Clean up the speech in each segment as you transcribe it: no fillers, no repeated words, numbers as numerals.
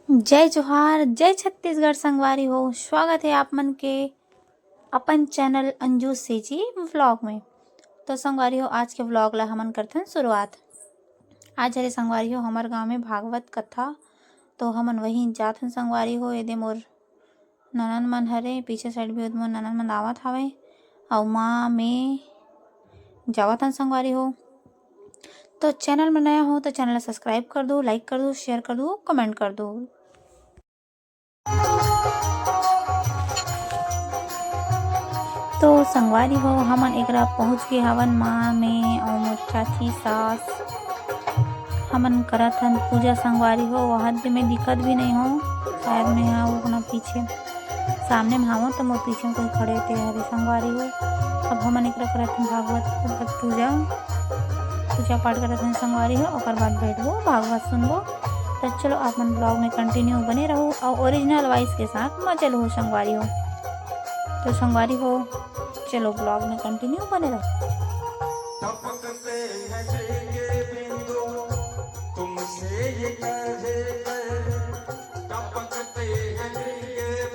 जय जोहार, जय छत्तीसगढ़ संगवारी हो। स्वागत है आप मन के अपन चैनल अंजू सेजी व्लॉग में। तो संगवारी हो, आज के व्लॉग ला हमन करथन शुरुआत। आज हरे संगवारी हो हमार गांव में भागवत कथा, तो हमन वहीं जाथन संगवारी हो। एदे मोर ननन मन हरे, पीछे साइड भी मोर ननन मन आवत हवे और माँ में जावतन संगवारी हो। तो चैनल में नया हो तो चैनल ला सब्सक्राइब कर दो, लाइक कर दो, शेयर कर दो, कमेंट कर दो। तो संगवारी हो हमन एकरा पहुँच के हवन माँ में और मोर चाची सास हमन करत हन पूजा। संगवारी हो वहाँ में दिक्कत भी नहीं हो, शायद मैं यहाँ वो अपना पीछे सामने में हावो तो मोर पीछे में कोई खड़े थे हरे संगवारी हो। अब हमन एकरा करत हन भागवत पूजा पाठ करत हन संगवारी हो। और बाद बैठबो भागवत सुनबो। तो चलो आप मन ब्लॉग में कंटिन्यू बने रहो और ओरिजिनल वॉइस के साथ मजे लो संगवारी हो। तो संगवारी हो चलो ब्लॉग में कंटिन्यू बने रहो। टपकते हैं के बिंदु तुमसे ये कहे कर, टपकते हैं के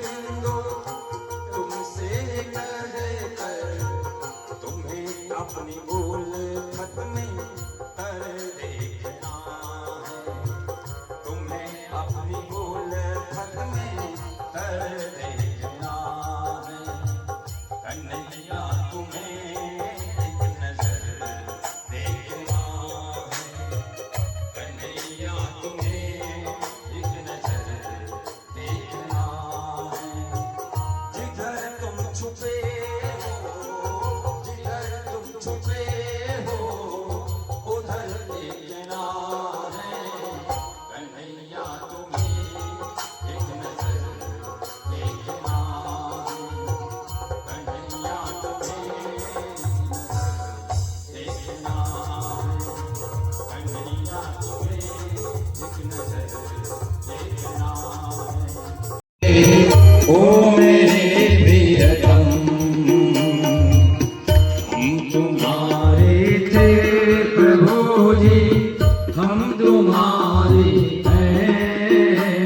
बिंदु तुमसे ये कहे कर, तुम्हें अपनी भूल खत में कर देखना है, तुम्हें अपनी भूल खत में कर देखना है। कन्हैया तुम्हें एक नजर देखना है, कन्हैया तुम्हें एक नजर देखना है। जिधर तुम छुपे हो, जिधर तुम छुपे हो उधर देखना है, कन्हैया तुम्हें एक नजर देखना है, कन्हैया तुम्हें देखना है, कन्हैया तुम्हें एक नजर देखना है। ओ मेरे प्रियतम, हम तुम्हारे थे प्रभु जी, हम तुम्हारे हैं,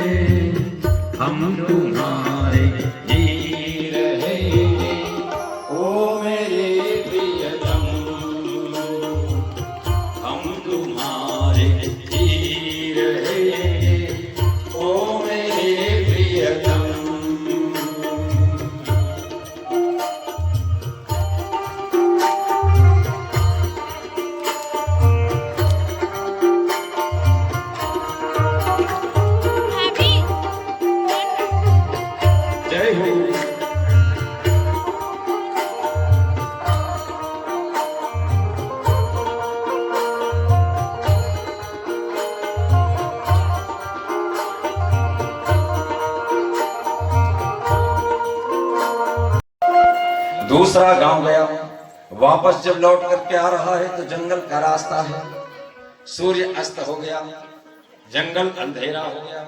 हम तुम्हारे जी रहेंगे। ओ मेरे प्रियतम, हम तुम्हारे जी रहेंगे। ओ मेरे प्रियतम, जय हो। दूसरा गांव गया, वापस जब लौट करके आ रहा है तो जंगल का रास्ता है। सूर्य अस्त हो गया, जंगल अंधेरा हो गया,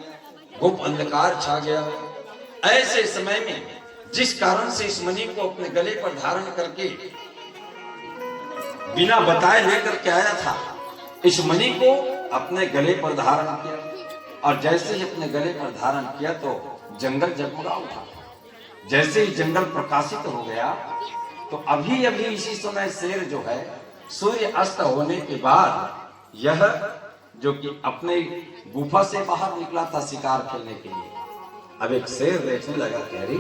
गुप्त अंधकार छा गया। ऐसे समय में जिस कारण से इस मणि को अपने गले पर धारण करके बिना बताए लेकर के आया था, इस मणि को अपने गले पर धारण किया। और जैसे ही अपने गले पर धारण किया तो जंगल जगमगा उठा। जैसे ही जंगल प्रकाशित हो गया तो अभी अभी इसी समय शेर जो है सूर्य अस्त होने के बाद यह जो कि अपने गुफा से बाहर निकला था शिकार खेलने के लिए, अब एक शेर देखने लगा कि अरे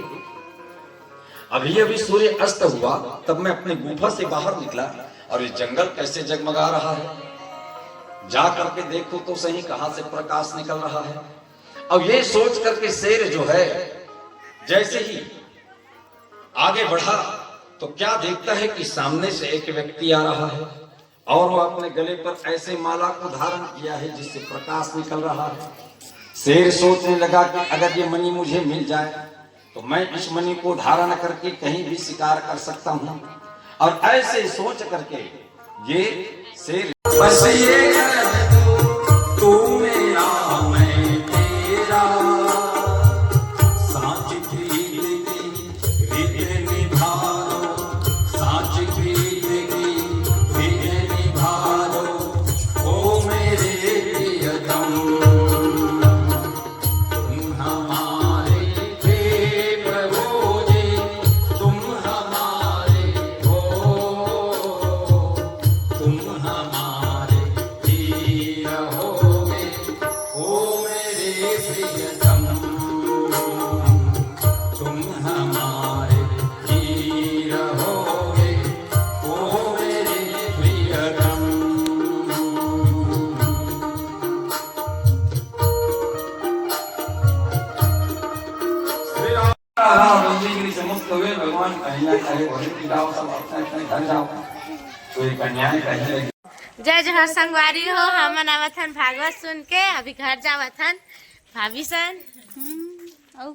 अभी अभी सूर्य अस्त हुआ तब मैं अपने गुफा से बाहर निकला और ये जंगल कैसे जगमगा रहा है, जा करके देखो तो सही कहां से प्रकाश निकल रहा है। अब ये सोच करके शेर जो है जैसे ही आगे बढ़ा तो क्या देखता है कि सामने से एक व्यक्ति आ रहा है और वो अपने गले पर ऐसे माला को धारण किया है जिससे प्रकाश निकल रहा है। शेर सोचने लगा कि अगर ये मणि मुझे मिल जाए तो मैं इस मणि को धारण करके कहीं भी शिकार कर सकता हूँ। और ऐसे सोच करके ये शेर बस ये कह दो, तू मेरा मैं तेरा, साँच प्रीत की रीत निभाओ, साँच प्रीत की रीत निभाओ। ओ मेरे प्रियतम, रहोगे ओ मेरे प्रियतम, तुम हमारे ही रहोगे ओ मेरे प्रियतम। श्री राम गिरी समस्त हुए भगवान कन्या कहे बोले जाओ सब अपने अपने घर जाओ। तो ये कन्याएं कहने लगी जय जोहर संगवारी हो, हमन आवत हन भागवत सुन के अभी घर जावत हन भाभी सन। और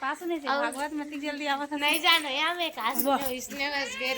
पास नहीं से और- भागवत मत जल्दी आवत है। नहीं जानो या मैं काश में इसने बस गए